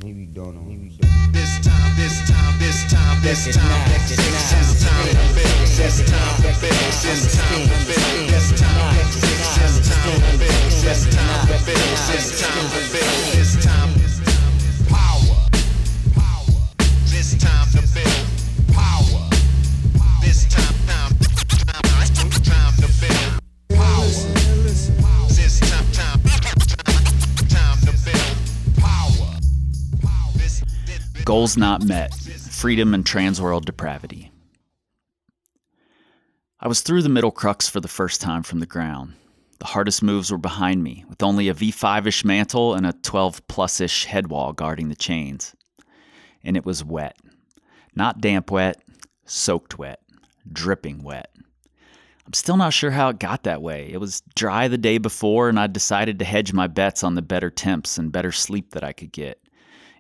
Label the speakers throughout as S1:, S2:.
S1: Maybe don't know.
S2: This time, this time, this time, this time, this time to build, this time to build, this time to build, this time to build, this time to build, this time to build, this time power, this time to build power, this time to build power, this time to build power.
S3: Goals not met. Freedom and Transworld Depravity. I was through the middle crux for the first time from the ground. The hardest moves were behind me, with only a V5-ish mantle and a 12-plus-ish head wall guarding the chains. And it was wet. Not damp wet, soaked wet, dripping wet. I'm still not sure how it got that way. It was dry the day before, and I'd decided to hedge my bets on the better temps and better sleep that I could get.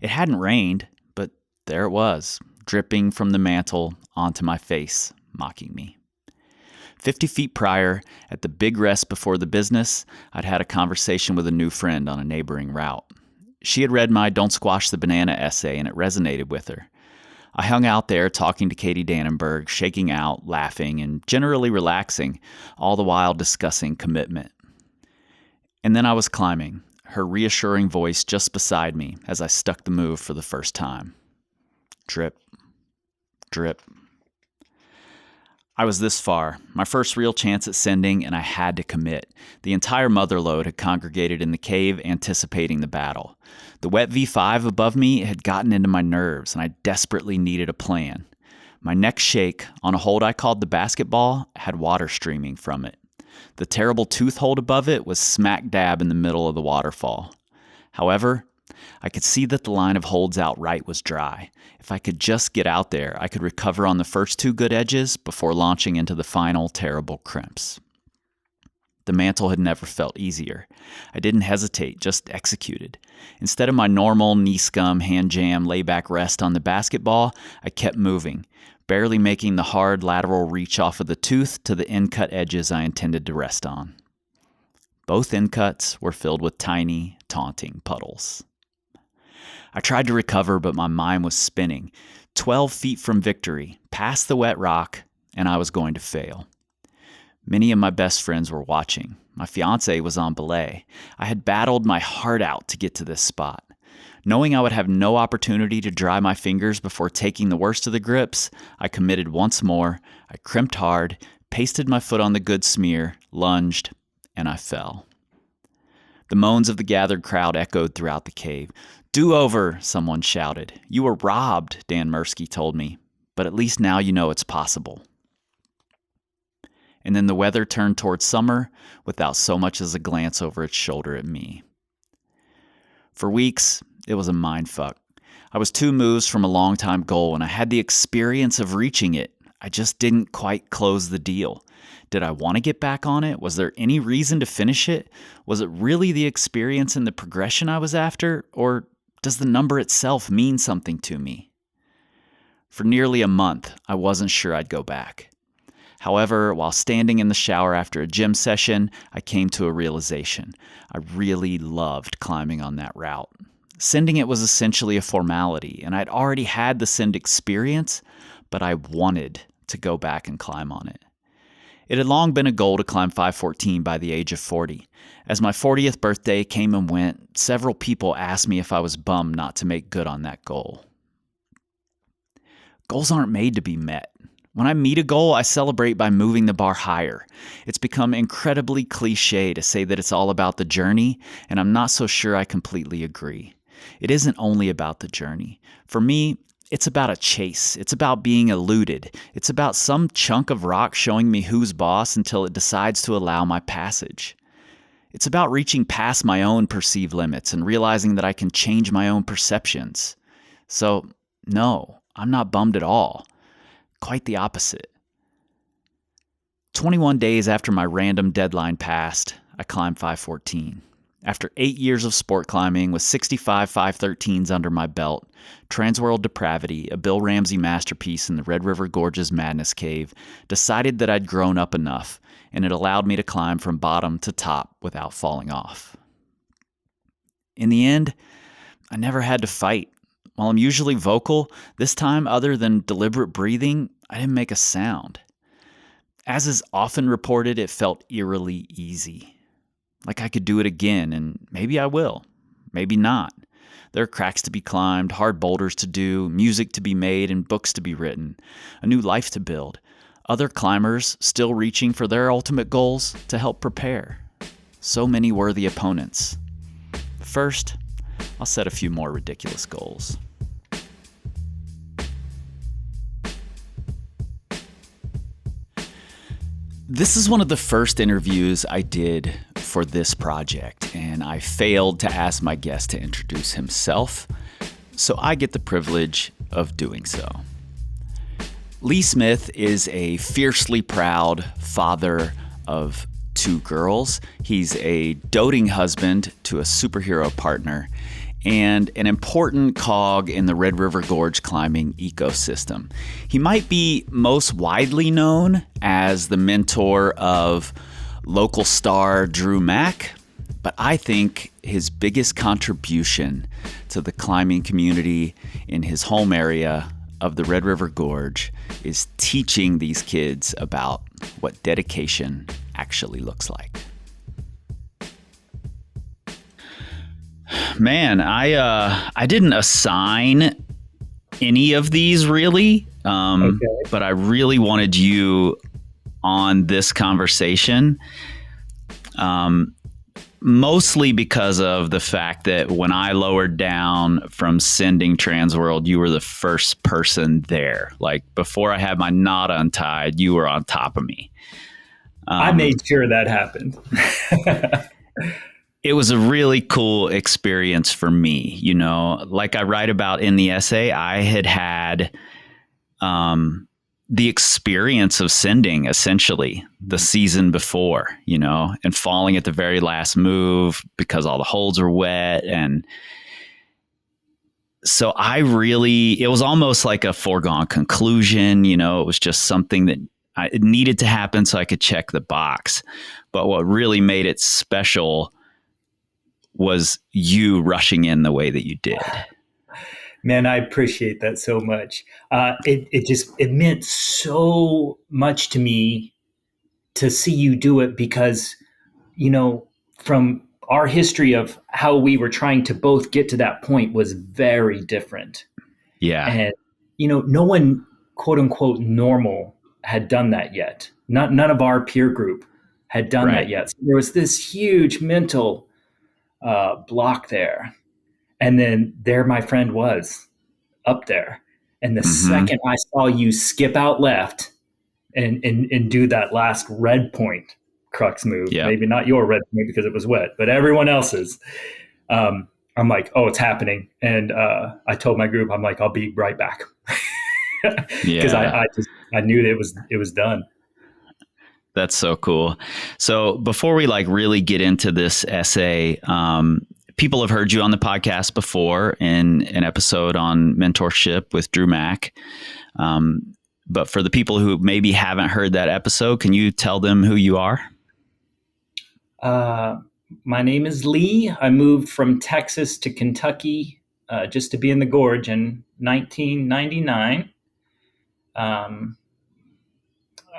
S3: It hadn't rained, but there it was, dripping from the mantle onto my face, mocking me. 50 feet prior, at the big rest before the business, I'd had a conversation with a new friend on a neighboring route. She had read my Don't Squash the Banana essay, and it resonated with her. I hung out there talking to Katie Dannenberg, shaking out, laughing, and generally relaxing, all the while discussing commitment. And then I was climbing, her reassuring voice just beside me as I stuck the move for the first time. Drip, drip. I was this far, my first real chance at sending, and I had to commit. The entire motherlode had congregated in the cave, anticipating the battle. The wet V5 above me had gotten into my nerves, and I desperately needed a plan. My next shake, on a hold I called the basketball, had water streaming from it. The terrible tooth hold above it was smack dab in the middle of the waterfall. However, I could see that the line of holds outright was dry. If I could just get out there, I could recover on the first two good edges before launching into the final terrible crimps. The mantle had never felt easier. I didn't hesitate, just executed. Instead of my normal knee scum, hand jam, layback rest on the basketball, I kept moving, barely making the hard lateral reach off of the tooth to the end-cut edges I intended to rest on. Both end cuts were filled with tiny, taunting puddles. I tried to recover, but my mind was spinning. 12 feet from victory, past the wet rock, and I was going to fail. Many of my best friends were watching. My fiancé was on belay. I had battled my heart out to get to this spot. Knowing I would have no opportunity to dry my fingers before taking the worst of the grips, I committed once more. I crimped hard, pasted my foot on the good smear, lunged, and I fell. The moans of the gathered crowd echoed throughout the cave. "Do over," someone shouted. "You were robbed," Dan Mirsky told me, "but at least now you know it's possible." And then the weather turned towards summer without so much as a glance over its shoulder at me. For weeks, it was a mindfuck. I was 2 moves from a long-time goal, and I had the experience of reaching it. I just didn't quite close the deal. Did I want to get back on it? Was there any reason to finish it? Was it really the experience and the progression I was after? Or does the number itself mean something to me? For nearly a month, I wasn't sure I'd go back. However, while standing in the shower after a gym session, I came to a realization. I really loved climbing on that route. Sending it was essentially a formality, and I'd already had the send experience, but I wanted to go back and climb on it. It had long been a goal to climb 514 by the age of 40. As my 40th birthday came and went, several people asked me if I was bummed not to make good on that goal. Goals aren't made to be met. When I meet a goal, I celebrate by moving the bar higher. It's become incredibly cliche to say that it's all about the journey, and I'm not so sure I completely agree. It isn't only about the journey. For me, it's about a chase. It's about being eluded. It's about some chunk of rock showing me who's boss until it decides to allow my passage. It's about reaching past my own perceived limits and realizing that I can change my own perceptions. So, no, I'm not bummed at all. Quite the opposite. 21 days after my random deadline passed, I climbed 514. After 8 years of sport climbing with 65 513s under my belt, Transworld Depravity, a Bill Ramsey masterpiece in the Red River Gorge's Madness Cave, decided that I'd grown up enough, and it allowed me to climb from bottom to top without falling off. In the end, I never had to fight. While I'm usually vocal, this time, other than deliberate breathing, I didn't make a sound. As is often reported, it felt eerily easy. Like I could do it again, and maybe I will. Maybe not. There are cracks to be climbed, hard boulders to do, music to be made, and books to be written, a new life to build. Other climbers still reaching for their ultimate goals to help prepare. So many worthy opponents. First, I'll set a few more ridiculous goals. This is one of the first interviews I did for this project, and I failed to ask my guest to introduce himself, so I get the privilege of doing so. Lee Smith is a fiercely proud father of 2 girls. He's a doting husband to a superhero partner, and an important cog in the Red River Gorge climbing ecosystem. He might be most widely known as the mentor of local star Drew Mack, but I think his biggest contribution to the climbing community in his home area of the Red River Gorge is teaching these kids about what dedication actually looks like. Man, I didn't assign any of these really, but I really wanted you on this conversation, mostly because of the fact that when I lowered down from sending Transworld, you were the first person there. Like before I had my knot untied, you were on top of me.
S1: I made sure that happened.
S3: It was a really cool experience for me. You know, like I write about in the essay, I had the experience of sending essentially the season before, you know, and falling at the very last move because all the holds were wet. And so it was almost like a foregone conclusion. You know, it was just something that it needed to happen so I could check the box. But what really made it special was you rushing in the way that you did.
S1: Man, I appreciate that so much. It meant so much to me to see you do it because, you know, from our history of how we were trying to both get to that point was very different.
S3: Yeah.
S1: And, you know, no one, quote unquote, normal had done that yet. None of our peer group had done that yet. So there was this huge mental block there. And then there my friend was up there. And the second I saw you skip out left and do that last red point crux move, maybe not your red point because it was wet, but everyone else's, I'm like, oh, it's happening. And I told my group, I'm like, I'll be right back. Because I knew that it was done.
S3: That's so cool. So before we really get into this essay, people have heard you on the podcast before in an episode on mentorship with Drew Mack. But for the people who maybe haven't heard that episode, can you tell them who you are?
S1: My name is Lee. I moved from Texas to Kentucky just to be in the gorge in 1999.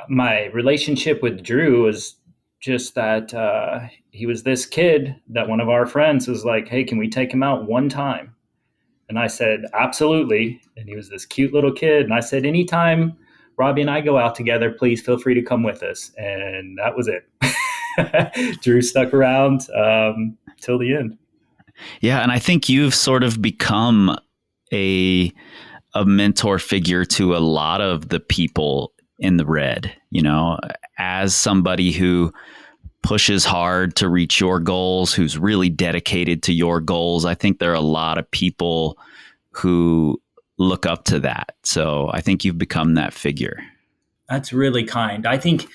S1: My relationship with Drew was just that he was this kid that one of our friends was like, hey, can we take him out one time? And I said, absolutely. And he was this cute little kid. And I said, anytime Robbie and I go out together, please feel free to come with us. And that was it. Drew stuck around till the end.
S3: Yeah. And I think you've sort of become a mentor figure to a lot of the people in the red, you know, as somebody who pushes hard to reach your goals, who's really dedicated to your goals. I think there are a lot of people who look up to that. So I think you've become that figure.
S1: That's really kind. I think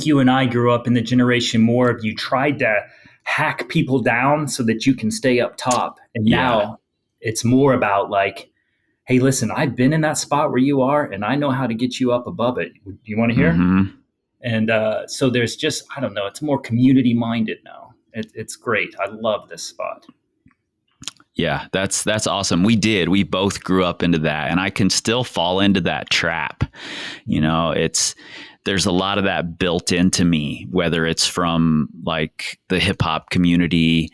S1: you and I grew up in the generation more of you tried to hack people down so that you can stay up top. And now it's more about like, hey, listen, I've been in that spot where you are, and I know how to get you up above it. Do you want to hear?
S3: Mm-hmm.
S1: And so there's just, I don't know, it's more community minded now. It's great. I love this spot.
S3: Yeah, that's awesome. We both grew up into that, and I can still fall into that trap. You know, there's a lot of that built into me, whether it's from like the hip hop community,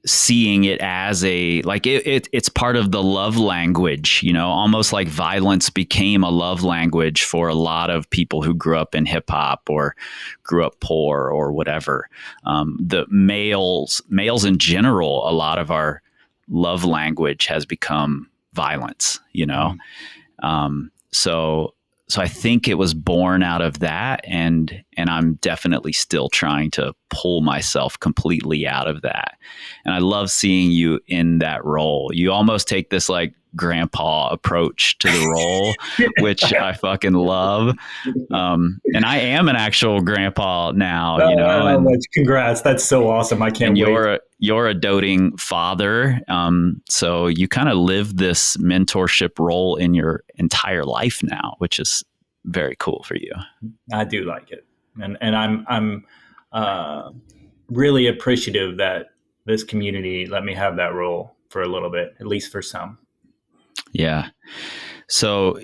S3: seeing it as it's part of the love language, you know, almost like violence became a love language for a lot of people who grew up in hip hop or grew up poor or whatever. The males in general, a lot of our love language has become violence, you know? So I think it was born out of that, and I'm definitely still trying to pull myself completely out of that. And I love seeing you in that role. You almost take this like grandpa approach to the role, which I fucking love. And I am an actual grandpa now, you know. And
S1: congrats! That's so awesome. I can't wait.
S3: You're a doting father, so you kind of live this mentorship role in your entire life now, which is very cool for you.
S1: I do like it, and I'm really appreciative that this community let me have that role for a little bit, at least for some.
S3: Yeah. So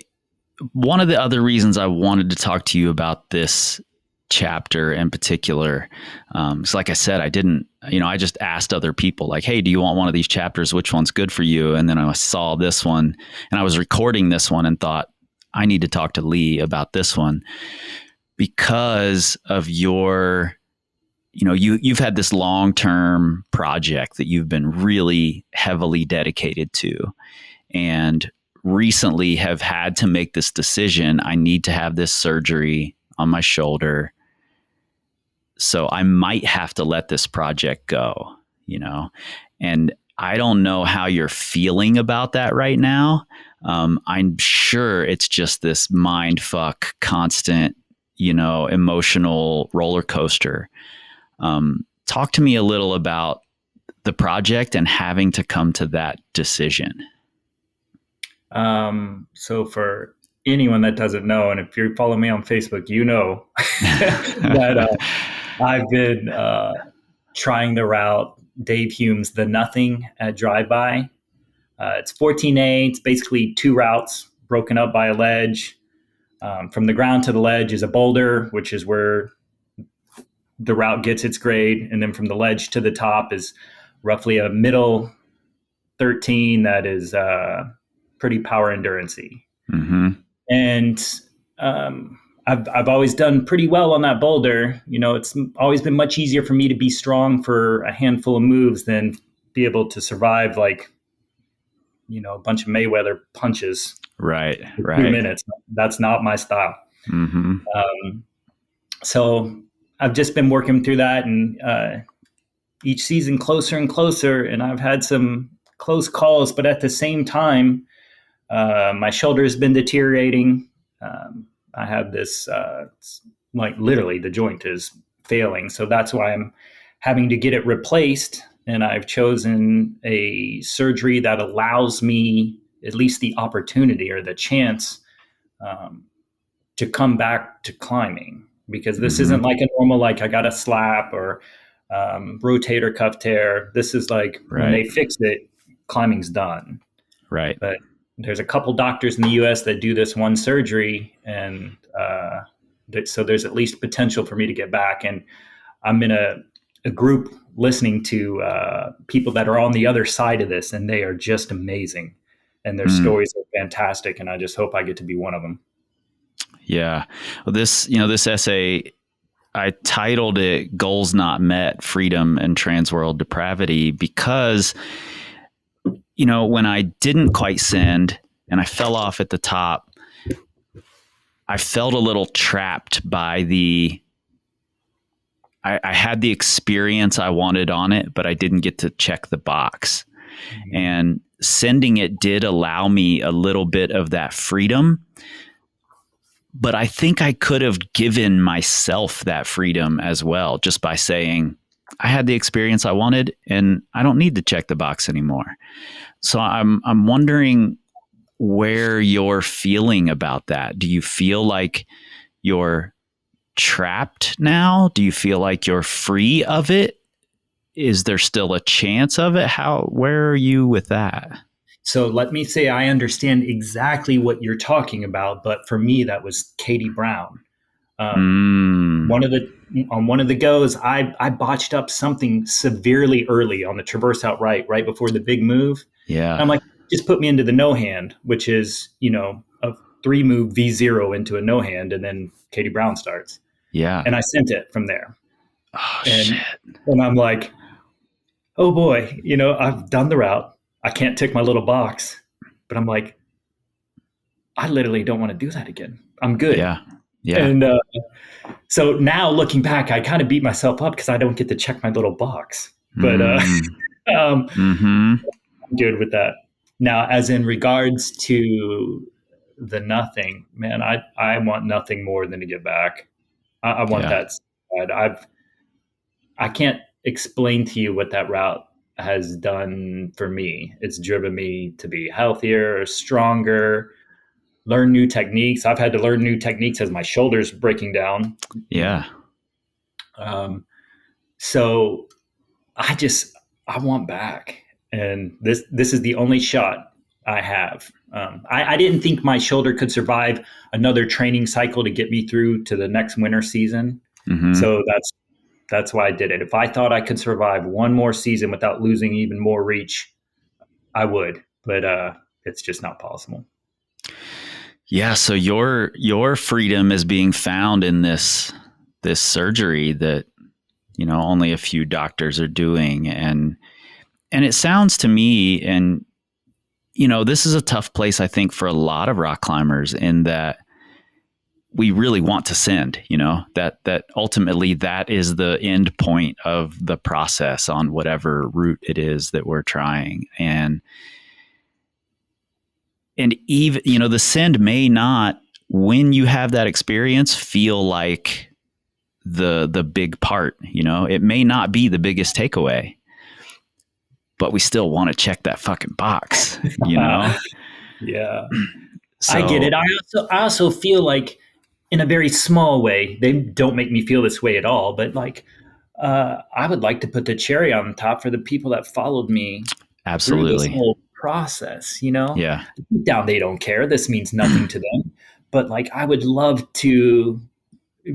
S3: one of the other reasons I wanted to talk to you about this chapter in particular, is like I said, I just asked other people like, hey, do you want one of these chapters? Which one's good for you? And then I saw this one, and I was recording this one and thought, I need to talk to Lee about this one because of your, you know, you've had this long-term project that you've been really heavily dedicated to, and recently have had to make this decision. I need to have this surgery on my shoulder, so I might have to let this project go, you know? And I don't know how you're feeling about that right now. I'm sure it's just this mind fuck, constant, you know, emotional roller coaster. Talk to me a little about the project and having to come to that decision.
S1: So for anyone that doesn't know, and if you follow me on Facebook, you know that I've been trying the route Dave Hume's The Nothing at Drive-By. It's 14A. It's basically two routes broken up by a ledge. From the ground to the ledge is a boulder, which is where the route gets its grade. And then from the ledge to the top is roughly a middle 13 that is pretty power endurance-y. Mm-hmm. And I've always done pretty well on that boulder. You know, it's always been much easier for me to be strong for a handful of moves than be able to survive like, you know, a bunch of Mayweather punches.
S3: Right.
S1: 2 minutes. That's not my style. Mm-hmm. So I've just been working through that, and each season closer and closer. And I've had some close calls, but at the same time, my shoulder has been deteriorating. I have this, like literally the joint is failing. So that's why I'm having to get it replaced. And I've chosen a surgery that allows me at least the opportunity or the chance to come back to climbing, because this isn't like a normal, like I got a slap or rotator cuff tear. This is like when they fix it, climbing's done. Right. But there's a couple doctors in the US that do this one surgery, and so there's at least potential for me to get back. And I'm in a group listening to people that are on the other side of this, and they are just amazing, and their stories are fantastic. And I just hope I get to be one of them. Yeah.
S3: Well, this essay, I titled it "Goals Not Met: Freedom and Transworld Depravity," because, you know, when I didn't quite send and I fell off at the top, I felt a little trapped by I had the experience I wanted on it, but I didn't get to check the box. Mm-hmm. And sending it did allow me a little bit of that freedom. But I think I could have given myself that freedom as well, just by saying, I had the experience I wanted and I don't need to check the box anymore. So I'm wondering where you're feeling about that. Do you feel like you're trapped now? Do you feel like you're free of it? is there still a chance of it? Where are you with that?
S1: So let me say I understand exactly what you're talking about, but for me that was Katie Brown. One of the goes, I botched up something severely early on the traverse out right before the big move.
S3: Yeah.
S1: And I'm like, just put me into the no hand, which is, a 3-move V0 into a no hand, and then Katie Brown starts.
S3: Yeah.
S1: And I sent it from there.
S3: Oh,
S1: and,
S3: shit.
S1: And I'm like, oh boy, I've done the route. I can't tick my little box, but I'm like, I literally don't want to do that again. I'm good.
S3: Yeah. Yeah.
S1: And so now looking back, I kind of beat myself up because I don't get to check my little box. But I'm good with that. Now, as in regards to the nothing, man, I want nothing more than to get back. I want that. I can't explain to you what that route has done for me. It's driven me to be healthier, stronger, learn new techniques. I've had to learn new techniques as my shoulder's breaking down.
S3: Yeah.
S1: So I want back. And this is the only shot I have. I didn't think my shoulder could survive another training cycle to get me through to the next winter season. Mm-hmm. So that's why I did it. If I thought I could survive one more season without losing even more reach, I would. But it's just not possible.
S3: Yeah. So your freedom is being found in this surgery that, only a few doctors are doing. And it sounds to me, and, this is a tough place, I think, for a lot of rock climbers, in that we really want to send, that ultimately that is the end point of the process on whatever route it is that we're trying. And even, the send may not, when you have that experience, feel like the big part, it may not be the biggest takeaway, but we still want to check that fucking box,
S1: Yeah. So, I get it. I also feel like, in a very small way, they don't make me feel this way at all, but like, I would like to put the cherry on top for the people that followed me.
S3: Absolutely.
S1: Through this whole process,
S3: Yeah.
S1: Deep down, they don't care. This means nothing to them. But like, I would love to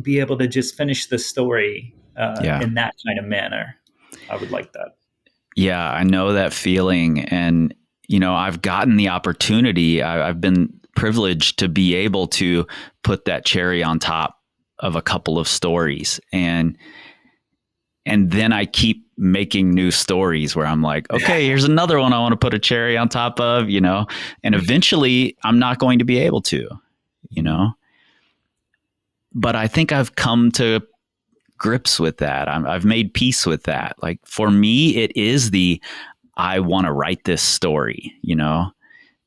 S1: be able to just finish the story in that kind of manner. I would like that.
S3: Yeah, I know that feeling. And, I've gotten the opportunity. I've been privileged to be able to put that cherry on top of a couple of stories. And then I keep making new stories where I'm like, okay, here's another one I want to put a cherry on top of, and eventually I'm not going to be able to, but I think I've come to grips with that. I've made peace with that. Like, for me, it is I want to write this story,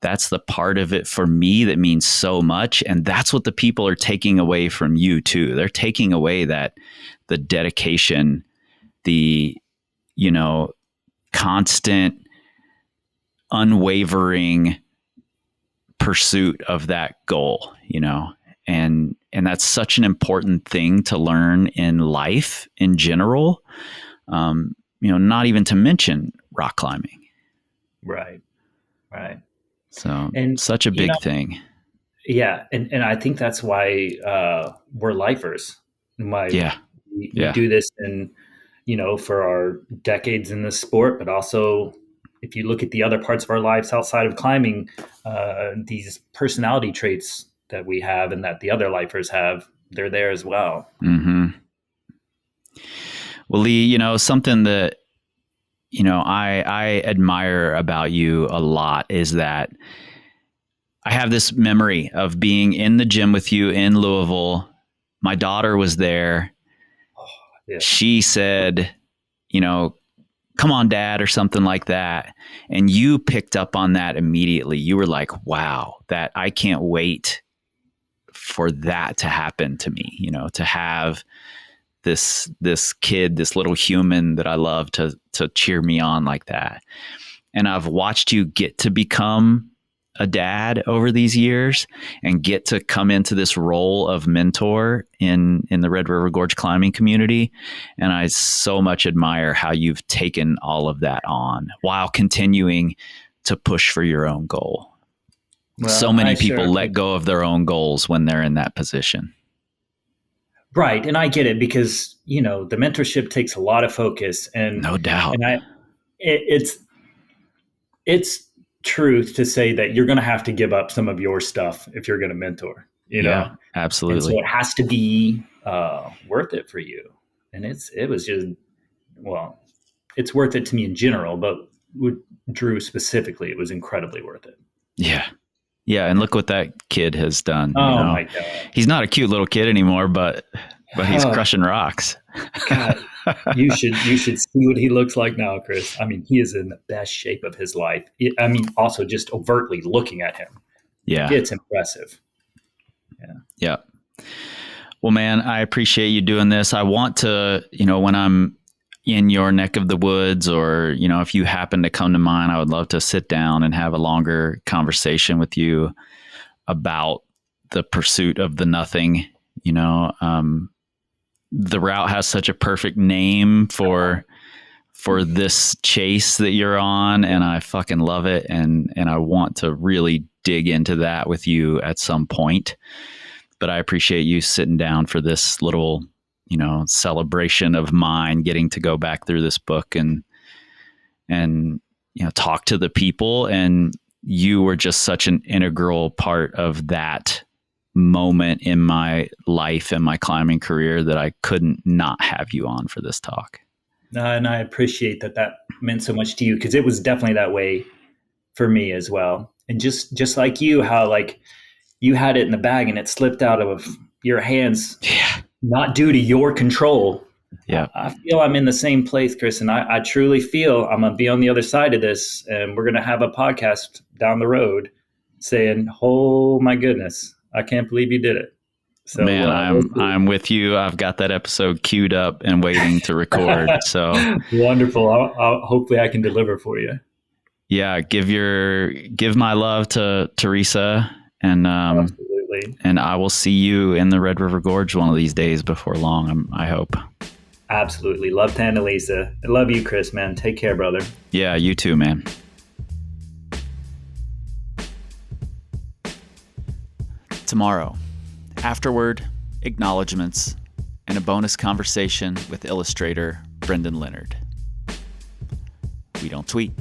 S3: that's the part of it for me that means so much. And that's what the people are taking away from you too. They're taking away the dedication, the, constant, unwavering pursuit of that goal, and that's such an important thing to learn in life in general. Not even to mention rock climbing. Right. So, and such a big thing.
S1: Yeah. And I think that's why we're lifers. We do this and, for our decades in this sport, but also if you look at the other parts of our lives outside of climbing, these personality traits that we have and that the other lifers have, they're there as well.
S3: Mm-hmm. Well, Lee, something that, I admire about you a lot is that I have this memory of being in the gym with you in Louisville. My daughter was there. Oh, yeah. She said, come on, Dad, or something like that. And you picked up on that immediately. You were like, wow, that I can't wait for that to happen to me, to have this kid, this little human that I love to cheer me on like that. And I've watched you get to become a dad over these years and get to come into this role of mentor in the Red River Gorge climbing community. And I so much admire how you've taken all of that on while continuing to push for your own goal. Well, so many people let go of their own goals when they're in that position.
S1: Right. And I get it because, the mentorship takes a lot of focus, and
S3: no doubt.
S1: And it's truth to say that you're going to have to give up some of your stuff if you're going to mentor,
S3: Yeah, absolutely.
S1: And so it has to be worth it for you. And it's worth it to me in general, but with Drew specifically, it was incredibly worth it.
S3: Yeah. Yeah. And look what that kid has done.
S1: Oh my God.
S3: He's not a cute little kid anymore, but he's crushing rocks.
S1: God, you should see what he looks like now, Chris. I mean, he is in the best shape of his life. Also just overtly looking at him.
S3: Yeah.
S1: It's impressive.
S3: Yeah. Well, man, I appreciate you doing this. I want to, when I'm in your neck of the woods, or, if you happen to come to mine, I would love to sit down and have a longer conversation with you about the pursuit of the nothing. The route has such a perfect name for this chase that you're on, and I fucking love it. And I want to really dig into that with you at some point. But I appreciate you sitting down for this little, celebration of mine, getting to go back through this book and talk to the people. And you were just such an integral part of that moment in my life and my climbing career that I couldn't not have you on for this talk.
S1: And I appreciate that meant so much to you, because it was definitely that way for me as well. And just like you, how like you had it in the bag and it slipped out of your hands, not due to your control.
S3: Yeah.
S1: I feel I'm in the same place, Chris, and I truly feel I'm going to be on the other side of this, and we're going to have a podcast down the road saying, oh my goodness, I can't believe you did it. So,
S3: man, I'm with you. I've got that episode queued up and waiting to record. So
S1: wonderful. I'll hopefully I can deliver for you.
S3: Yeah. Give my love to Teresa, and,
S1: absolutely.
S3: And I will see you in the Red River Gorge one of these days before long. I hope.
S1: Absolutely. Love to Annalisa. I love you, Chris, man. Take care, brother.
S3: Yeah. You too, man. Tomorrow, afterward, acknowledgements, and a bonus conversation with illustrator Brendan Leonard. We don't tweet,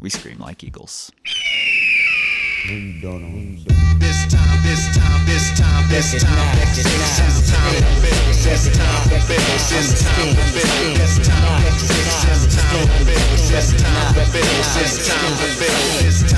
S3: we scream like eagles.
S2: This time, it's time.